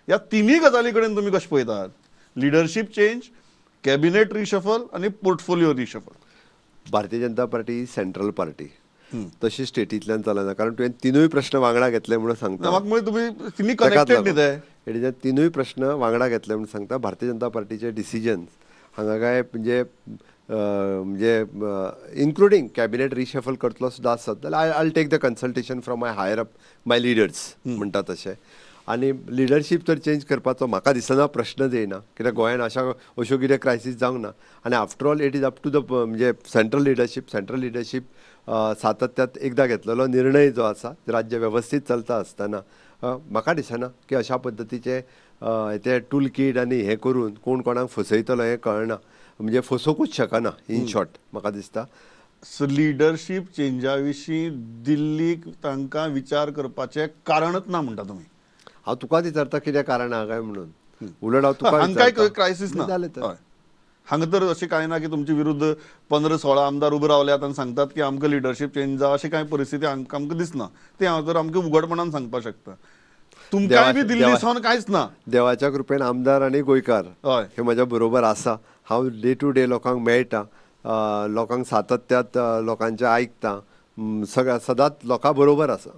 ह्या तिन्ही गजाली कडेन तुम्ही कशें पळयतात? लिडरशीप चेंज, कॅबिनेट रिशफल आणि portfolio reshuffle. Bharatiya Janata party central party तशी स्टेटींतल्यान चलना, कारण तुवें तिनूय प्रश्न वांगडा घेतले म्हणून सांगता. म्हाका म्हणजे तुम्ही तिन्ही ताकाच कनेक्टेड लागून न्ही ते. हेजे तिनूय प्रश्न वांगडा घेतले म्हणून सांगता. भारतीय जनता पार्टीचे डिसिजन्स हांगा काय म्हणजे इन्क्लुडींग कॅबिनेट रिशफल करतलो सुद्दां आसत जाल्यार I take the consultation from my higher up my leaders म्हणटा तशें. आनी लिडरशीप तर चेंज करपाचो म्हाका दिसना प्रश्नच येयना, कित्याक गोंयान अश्यो कितें क्रायसीस जावंक ना. आनी after all it is up to the म्हणजे सेंट्रल लिडरशीप सातत्यात एकदा घेतलेलो निर्णय जो आसा राज्य वेवस्थीत चलता आसतना म्हाका दिसना की अशा पद्दतीचे ते टूल किट आनी हें करून कोण कोणाक फसयतलो हें कळना, म्हणजे फसोवंकूच शकना इन शॉर्ट म्हाका दिसता. लिडरशीप चेंजा विशीं दिल्लीक तांकां विचार करपाचें कारणच ना म्हणटा तुमी. हांव तुका विचारता कितें कारण आहा काय म्हणून, उलट हांव तुका हांगा विचारता. काय क्रायसीस ना. जालें तर. हय. हांगा तर अशें कांय ना की तुमचे विरुद्ध 15-16 आमदार उबे रावल्यात आनी सांगतात की आमकां लिडरशीप चेंज जावं, अशी कांय परिस्थिती आमकां दिसना. ते हांव तर आमकां उघडपणान सांगपाक शकता. तुमकांय बी दिल्ली सावन कांयच ना. देवाच्या कृपेन आमदार आनी गोंयकार हय. हे म्हज्या बरोबर आसा. हांव डे टू डे लोकांक मेळटा, लोकांक सातत्यात लोकांचें आयकता, सदांच लोकां बरोबर आसा.